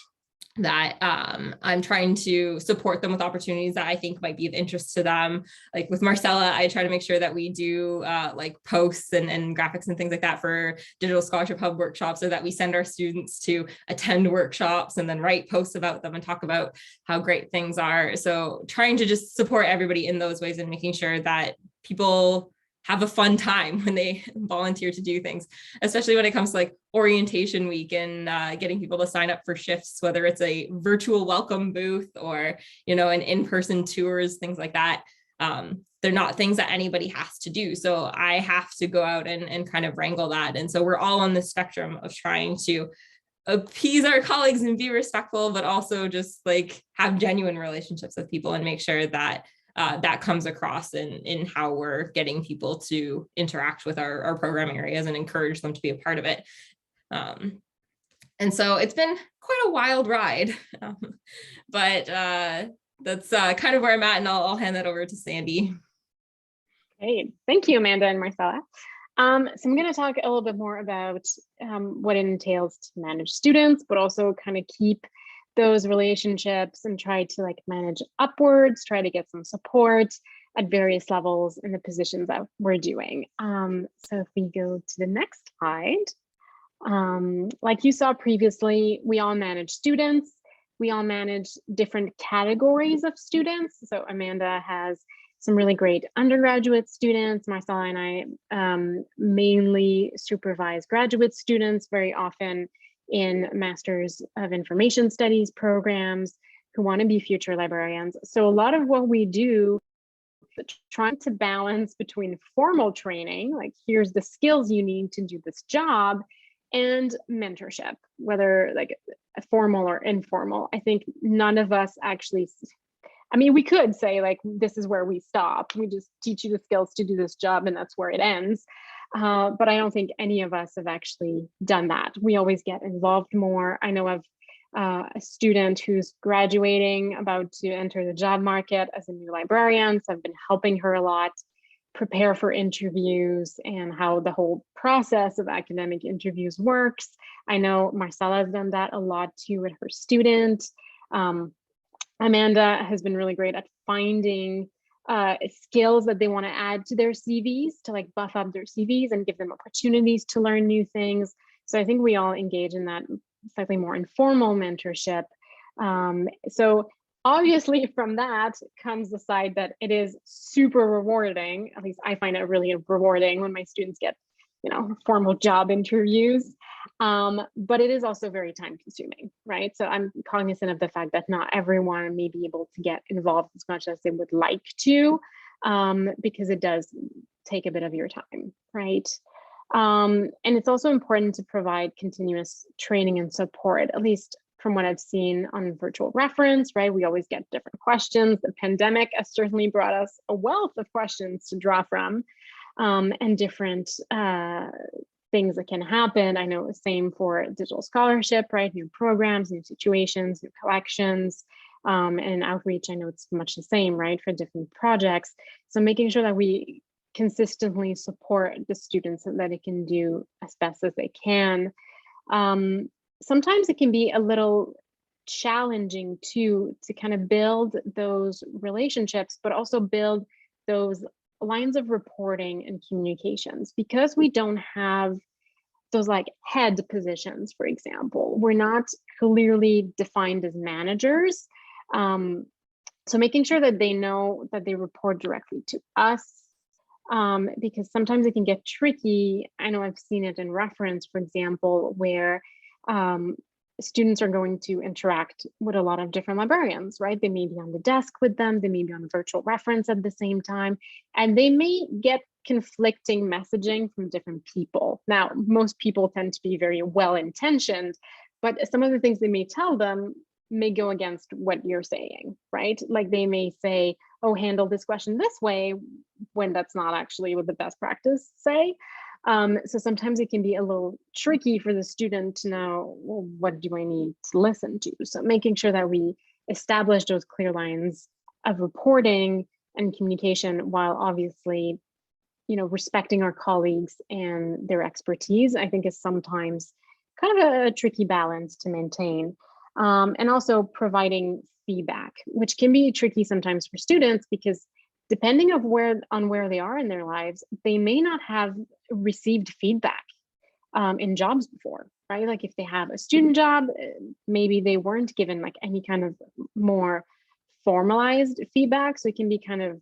that I'm trying to support them with opportunities that I think might be of interest to them. Like with Marcela, I try to make sure that we do like posts and graphics and things like that for Digital Scholarship Hub workshops, so that we send our students to attend workshops and then write posts about them and talk about how great things are. So trying to just support everybody in those ways and making sure that people have a fun time when they volunteer to do things, especially when it comes to like orientation week and getting people to sign up for shifts, whether it's a virtual welcome booth or, you know, an in-person tours, things like that. They're not things that anybody has to do. So I have to go out and kind of wrangle that. And so we're all on the spectrum of trying to appease our colleagues and be respectful, but also just like have genuine relationships with people and make sure that that comes across in how we're getting people to interact with our programming areas and encourage them to be a part of it. And so it's been quite a wild ride, but that's kind of where I'm at, and I'll hand that over to Sandy. Great. Thank you, Amanda and Marcela. So I'm going to talk a little bit more about what it entails to manage students, but also kind of keep those relationships and try to like manage upwards, try to get some support at various levels in the positions that we're doing. So if we go to the next slide, like you saw previously, we all manage students. We all manage different categories of students. So Amanda has some really great undergraduate students. Marcela and I mainly supervise graduate students very often in Masters of Information Studies programs who want to be future librarians. So a lot of what we do, trying to balance between formal training, like here's the skills you need to do this job, and mentorship, whether like formal or informal. I think none of us actually, I mean, we could say like, this is where we stop. We just teach you the skills to do this job and that's where it ends. But I don't think any of us have actually done that. We always get involved more. I know of a student who's graduating, about to enter the job market as a new librarian. So I've been helping her a lot prepare for interviews and how the whole process of academic interviews works. I know Marcela has done that a lot too with her student. Amanda has been really great at finding skills that they want to add to their CVs, to like buff up their CVs and give them opportunities to learn new things. So I think we all engage in that slightly more informal mentorship. So obviously from that comes the side that it is super rewarding. At least I find it really rewarding when my students get, you know, formal job interviews. But it is also very time consuming, right? So I'm cognizant of the fact that not everyone may be able to get involved as much as they would like to, because it does take a bit of your time, right? And it's also important to provide continuous training and support, at least from what I've seen on virtual reference, right? We always get different questions. The pandemic has certainly brought us a wealth of questions to draw from, and different things that can happen. I know the same for digital scholarship, right? New programs, new situations, new collections, and outreach. I know it's much the same, right? For different projects. So making sure that we consistently support the students so that they can do as best as they can. Sometimes it can be a little challenging to kind of build those relationships, but also build those lines of reporting and communications, because we don't have those like head positions, for example. We're not clearly defined as managers. So making sure that they know that they report directly to us, because sometimes it can get tricky. I know I've seen it in reference, for example, where students are going to interact with a lot of different librarians, right? They may be on the desk with them, they may be on virtual reference at the same time, and they may get conflicting messaging from different people. Now, most people tend to be very well-intentioned, but some of the things they may tell them may go against what you're saying, right? Like they may say, oh, handle this question this way, when that's not actually what the best practice say. So sometimes it can be a little tricky for the student to know, well, what do I need to listen to? So making sure that we establish those clear lines of reporting and communication, while obviously respecting our colleagues and their expertise, I think is sometimes kind of a tricky balance to maintain. And also providing feedback, which can be tricky sometimes for students, because depending on where they are in their lives, they may not have received feedback in jobs before, right? Like if they have a student job, maybe they weren't given like any kind of more formalized feedback. So it can be kind of,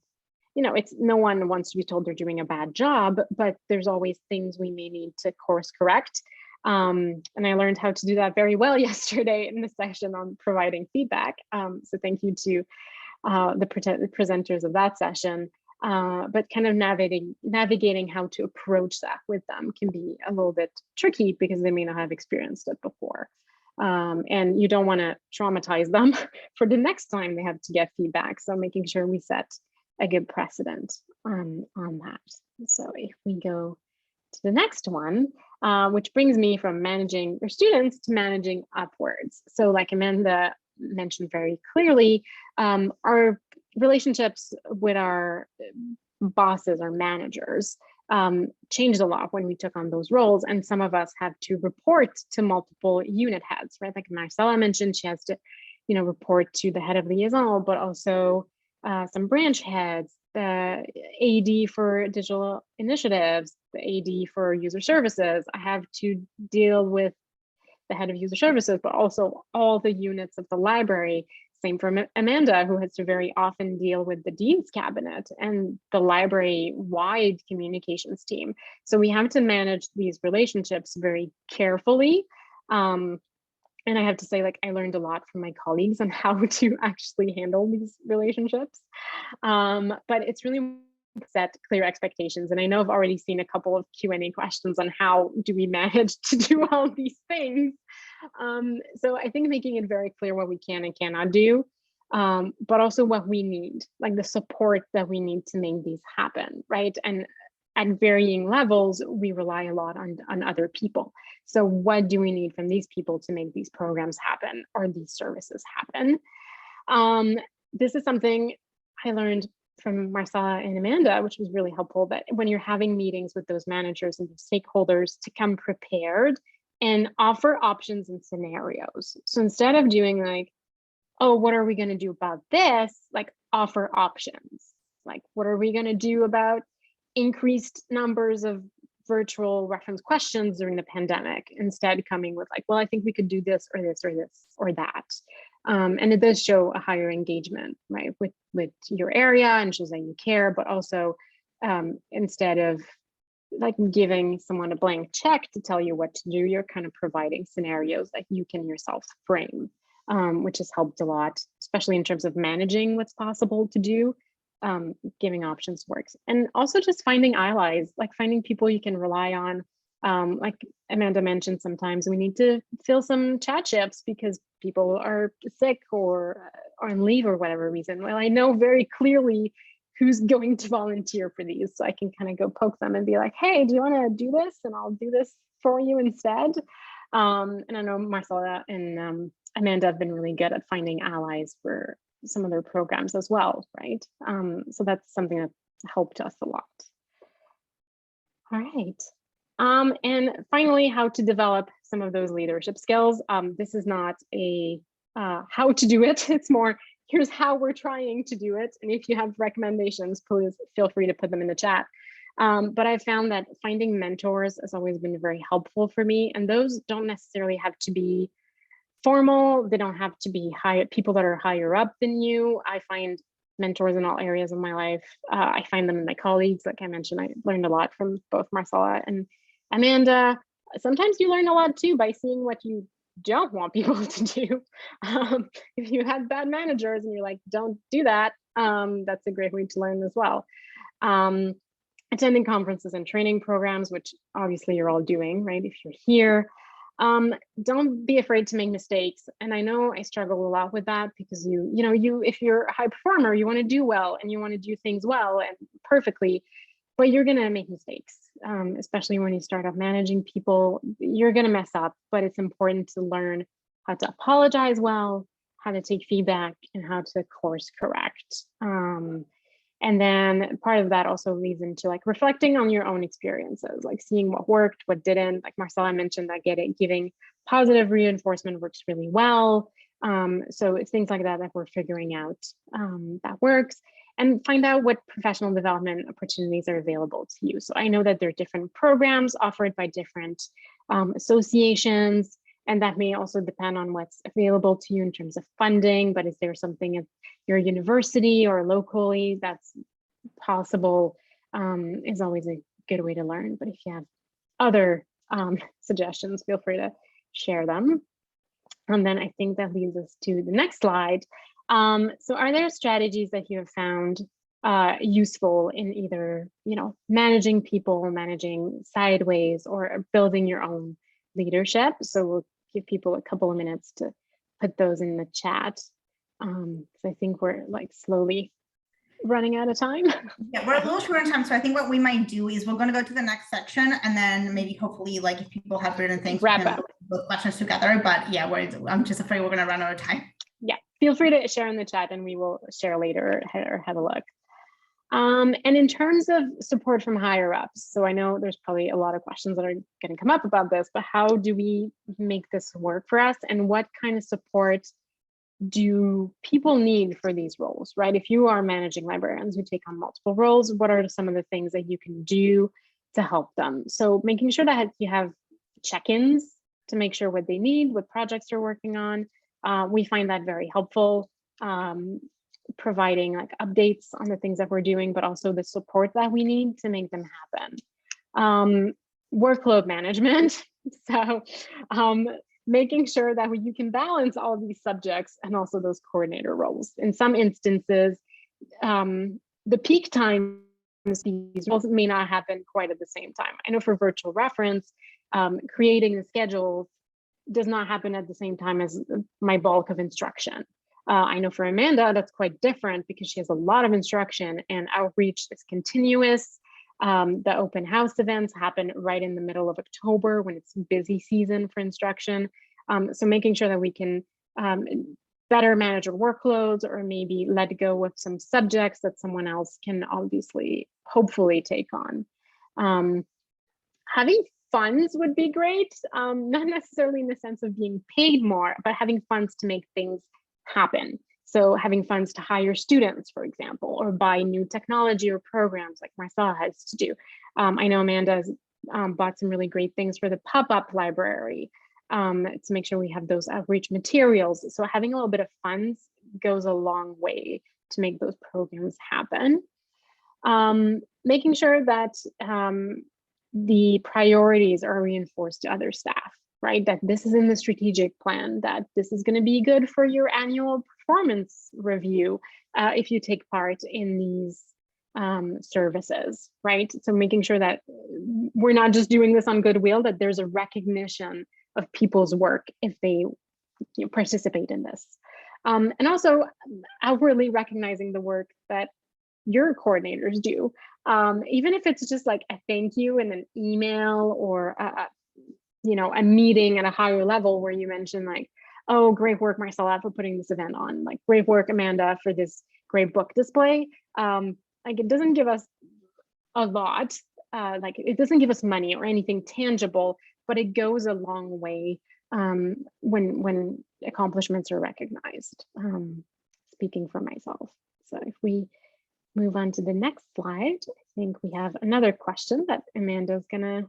it's no one wants to be told they're doing a bad job, but there's always things we may need to course correct. And I learned how to do that very well yesterday in the session on providing feedback. So thank you to the presenters of that session. But kind of navigating how to approach that with them can be a little bit tricky because they may not have experienced it before. And you don't want to traumatize them for the next time they have to get feedback. So making sure we set a good precedent on that. So if we go to the next one, which brings me from managing your students to managing upwards. So like Amanda mentioned very clearly, our relationships with our bosses or managers changed a lot when we took on those roles. And some of us have to report to multiple unit heads, right? Like Marcela mentioned, she has to, report to the head of liaison, but also some branch heads, the AD for digital initiatives, the AD for user services. I have to deal with the head of user services, but also all the units of the library. Same for Amanda, who has to very often deal with the dean's cabinet and the library-wide communications team. So we have to manage these relationships very carefully. And I have to say, like, I learned a lot from my colleagues on how to actually handle these relationships. But it's really set clear expectations. And I know I've already seen a couple of Q&A questions on how do we manage to do all these things. So I think making it very clear what we can and cannot do, but also what we need, like the support that we need to make these happen, right? And at varying levels, we rely a lot on other people. So what do we need from these people to make these programs happen or these services happen? This is something I learned from Marcela and Amanda, which was really helpful, that when you're having meetings with those managers and the stakeholders, to come prepared and offer options and scenarios. So instead of doing like, oh, what are we going to do about this? Like, offer options. Like, what are we going to do about increased numbers of virtual reference questions during the pandemic? Instead, coming with like, well, I think we could do this or this or this or that. And it does show a higher engagement, right, with your area, and shows that you care, but also instead of like giving someone a blank check to tell you what to do, you're kind of providing scenarios that you can yourself frame, which has helped a lot, especially in terms of managing what's possible to do. Giving options works. And also just finding allies, like finding people you can rely on. Like Amanda mentioned, sometimes we need to fill some chat shifts because people are sick or are on leave or whatever reason. Well, I know very clearly who's going to volunteer for these, so I can kind of go poke them and be like, hey, do you want to do this? And I'll do this for you instead. And I know Marcela and Amanda have been really good at finding allies for some of their programs as well, right? So that's something that helped us a lot. All right. And finally, how to develop some of those leadership skills. This is not a how to do it. It's more, here's how we're trying to do it. And if you have recommendations, please feel free to put them in the chat. But I found that finding mentors has always been very helpful for me. And those don't necessarily have to be formal. They don't have to be people that are higher up than you. I find mentors in all areas of my life. I find them in my colleagues. Like I mentioned, I learned a lot from both Marcela and Amanda. Sometimes you learn a lot too by seeing what you don't want people to do. If you have bad managers and you're like, don't do that, that's a great way to learn as well. Attending conferences and training programs, which obviously you're all doing, right? If you're here, don't be afraid to make mistakes. And I know I struggle a lot with that because if you're a high performer, you want to do well and you want to do things well and perfectly, but you're going to make mistakes, especially when you start off managing people. You're going to mess up, but it's important to learn how to apologize well, how to take feedback, and how to course correct. And then part of that also leads into like reflecting on your own experiences, like seeing what worked, what didn't. Like Marcela mentioned, that giving positive reinforcement works really well. So it's things like that that we're figuring out that works, and find out what professional development opportunities are available to you. So I know that there are different programs offered by different associations, and that may also depend on what's available to you in terms of funding, but is there something at your university or locally that's possible, is always a good way to learn. But if you have other suggestions, feel free to share them. And then I think that leads us to the next slide. So are there strategies that you have found useful in either, managing people, managing sideways, or building your own leadership? So we'll give people a couple of minutes to put those in the chat. So I think we're like slowly running out of time. Yeah, we're a little short on time. So I think what we might do is we're going to go to the next section, and then maybe hopefully, like, if people have written things, Wrap we can up. put questions together. But yeah, I'm just afraid we're going to run out of time. Yeah, feel free to share in the chat and we will share later or have a look. And in terms of support from higher ups, so I know there's probably a lot of questions that are going to come up about this, but how do we make this work for us, and what kind of support do people need for these roles, right? If you are managing librarians who take on multiple roles, what are some of the things that you can do to help them? So making sure that you have check-ins to make sure what they need, what projects they're working on. We find that very helpful. Providing like updates on the things that we're doing, but also the support that we need to make them happen. Workload management. So making sure that you can balance all these subjects and also those coordinator roles. In some instances, the peak time these roles may not happen quite at the same time. I know for virtual reference, creating the schedules does not happen at the same time as my bulk of instruction. I know for Amanda, that's quite different because she has a lot of instruction and outreach is continuous. The open house events happen right in the middle of October when it's busy season for instruction. So making sure that we can better manage our workloads, or maybe let go of some subjects that someone else can hopefully take on. Having funds would be great, not necessarily in the sense of being paid more, but having funds to make things happen. So having funds to hire students, for example, or buy new technology or programs like Marcela has to do. I know Amanda's bought some really great things for the pop-up library to make sure we have those outreach materials. So having a little bit of funds goes a long way to make those programs happen. Making sure that the priorities are reinforced to other staff, right? That this is in the strategic plan, that this is going to be good for your annual performance review if you take part in these services, right? So making sure that we're not just doing this on goodwill, that there's a recognition of people's work if they participate in this. And also outwardly recognizing the work that your coordinators do. Even if it's just like a thank you in an email or a meeting at a higher level where you mention like, oh, great work, Marcela, for putting this event on. Like, great work, Amanda, for this great book display. Like, it doesn't give us a lot. Like, it doesn't give us money or anything tangible, but it goes a long way when accomplishments are recognized. Speaking for myself. So if we move on to the next slide, I think we have another question that Amanda's gonna.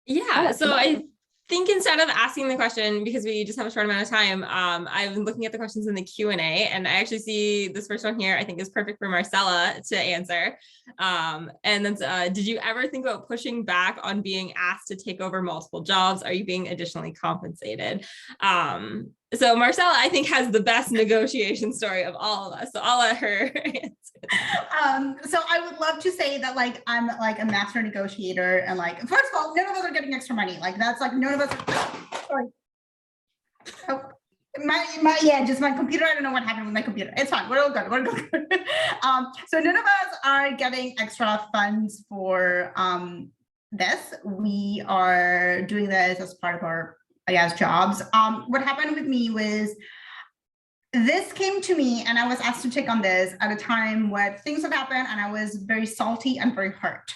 Yeah, so I think instead of asking the question, because we just have a short amount of time, I've been looking at the questions in the Q&A, and I actually see this first one here, I think is perfect for Marcela to answer. And then, did you ever think about pushing back on being asked to take over multiple jobs? Are you being additionally compensated? So Marcela, I think, has the best negotiation story of all of us, so I'll let her answer. So I would love to say that like I'm like a master negotiator, and like first of all, none of us are getting extra money. Like that's like none of us are, sorry. Oh, just my computer. I don't know what happened with my computer. It's fine. We're all good. We're good. So none of us are getting extra funds for this. We are doing this as part of our, I guess, jobs. What happened with me was this came to me and I was asked to take on this at a time where things had happened and I was very salty and very hurt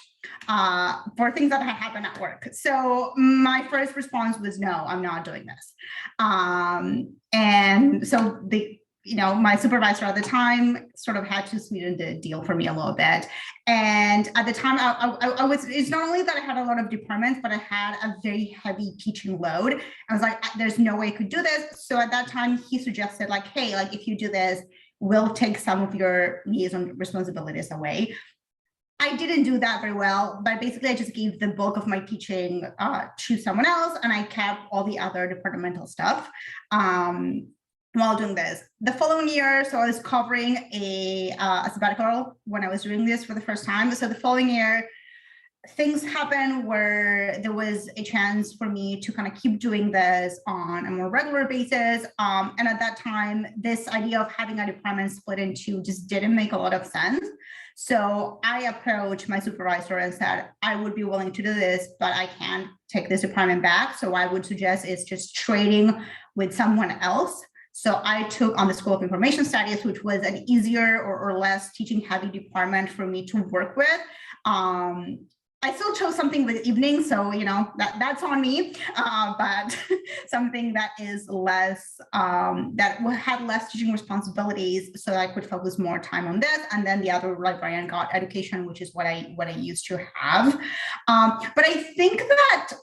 for things that had happened at work. So my first response was, no, I'm not doing this. And so my supervisor at the time sort of had to sweeten the deal for me a little bit. And at the time I was, it's not only that I had a lot of departments, but I had a very heavy teaching load. I was like, there's no way I could do this. So at that time he suggested like, hey, like if you do this, we'll take some of your liaison responsibilities away. I didn't do that very well, but basically I just gave the bulk of my teaching to someone else and I kept all the other departmental stuff. While doing this, the following year, so I was covering a sabbatical when I was doing this for the first time. So the following year, things happened where there was a chance for me to kind of keep doing this on a more regular basis. And at that time, this idea of having a department split in two just didn't make a lot of sense. So I approached my supervisor and said, I would be willing to do this, but I can't take this department back. So I would suggest is just trading with someone else. So I took on the School of Information Studies, which was an easier or less teaching heavy department for me to work with. I still chose something with evening, so that's on me, but something that is less, that had less teaching responsibilities, so I could focus more time on this. And then the other librarian got education, which is what I used to have. But I think that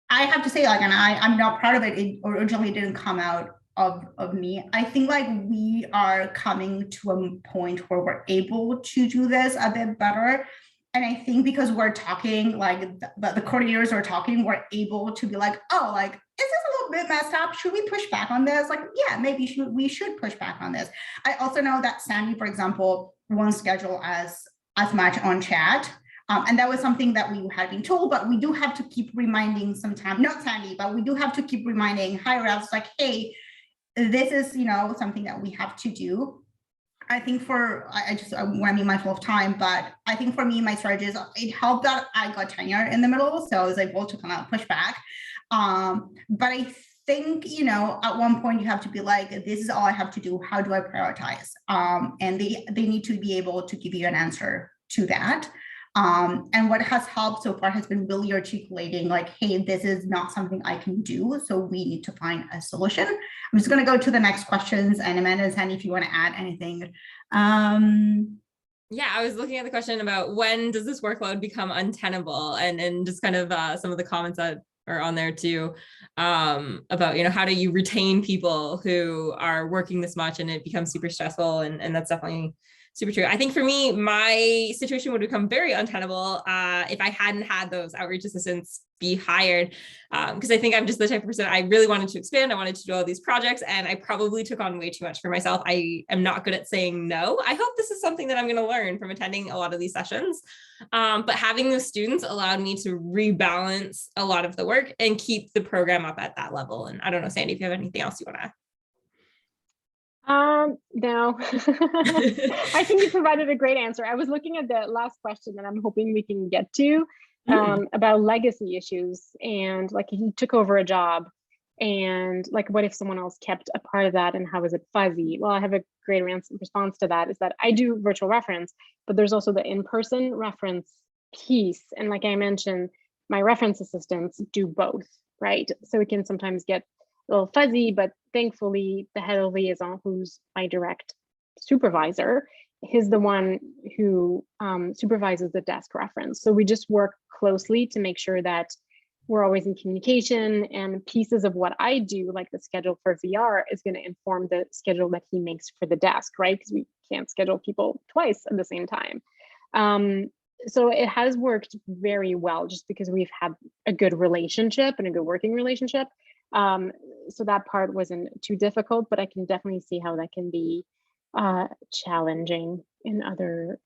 I have to say, like, and I'm not proud of it. It originally didn't come out of me. I think like we are coming to a point where we're able to do this a bit better. And I think because we're talking, like the coordinators are talking, we're able to be like, oh, like, is this a little bit messed up? Should we push back on this? Like, yeah, maybe we should push back on this. I also know that Sandy, for example, won't schedule as much on chat. And that was something that we had been told, but we do have to keep reminding sometimes, not Sandy, but we do have to keep reminding higher ups like, hey, this is, something that we have to do. I think I just want to be mindful of time, but I think for me, my strategies, it helped that I got tenure in the middle. So I was able to kind of push back. But I think, at one point you have to be like, this is all I have to do. How do I prioritize? And they need to be able to give you an answer to that. And what has helped so far has been really articulating like, hey, this is not something I can do. So we need to find a solution. I'm just going to go to the next questions. And Amanda and Sandy, if you want to add anything. Yeah, I was looking at the question about when does this workload become untenable, and just kind of some of the comments that are on there too, about, how do you retain people who are working this much and it becomes super stressful, and that's definitely super true. I think for me, my situation would become very untenable if I hadn't had those outreach assistants be hired, because I think I'm just the type of person, I really wanted to expand. I wanted to do all these projects, and I probably took on way too much for myself. I am not good at saying no. I hope this is something that I'm going to learn from attending a lot of these sessions. But having those students allowed me to rebalance a lot of the work and keep the program up at that level. And I don't know, Sandy, if you have anything else you want to add. No, I think you provided a great answer. I was looking at the last question that I'm hoping we can get to, about legacy issues, and like he took over a job, and like what if someone else kept a part of that, and how is it fuzzy? Well, I have a great response to that, is that I do virtual reference, but there's also the in-person reference piece. And like I mentioned, my reference assistants do both, right? So it can sometimes get a little fuzzy, but thankfully the head of liaison, who's my direct supervisor, he's the one who supervises the desk reference. So we just work closely to make sure that we're always in communication, and pieces of what I do, like the schedule for VR, is going to inform the schedule that he makes for the desk, right? Because we can't schedule people twice at the same time. So it has worked very well, just because we've had a good relationship and a good working relationship. So that part wasn't too difficult, but I can definitely see how that can be challenging in other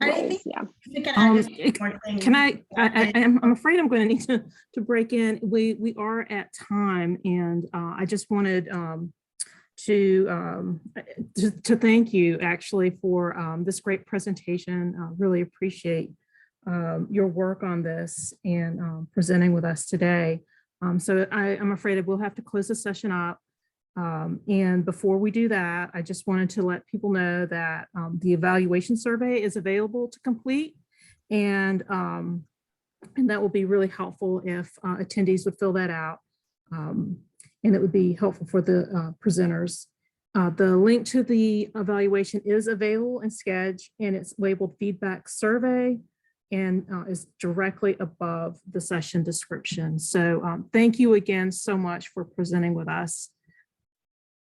ways. Yeah. Can I'm afraid I'm going to need to break in. We are at time, and I just wanted to thank you actually for this great presentation. Really appreciate your work on this and presenting with us today. So I'm afraid we'll have to close the session up. And before we do that, I just wanted to let people know that the evaluation survey is available to complete. And that will be really helpful if attendees would fill that out. And it would be helpful for the presenters. The link to the evaluation is available in Sketch, and it's labeled feedback survey and is directly above the session description. So thank you again so much for presenting with us.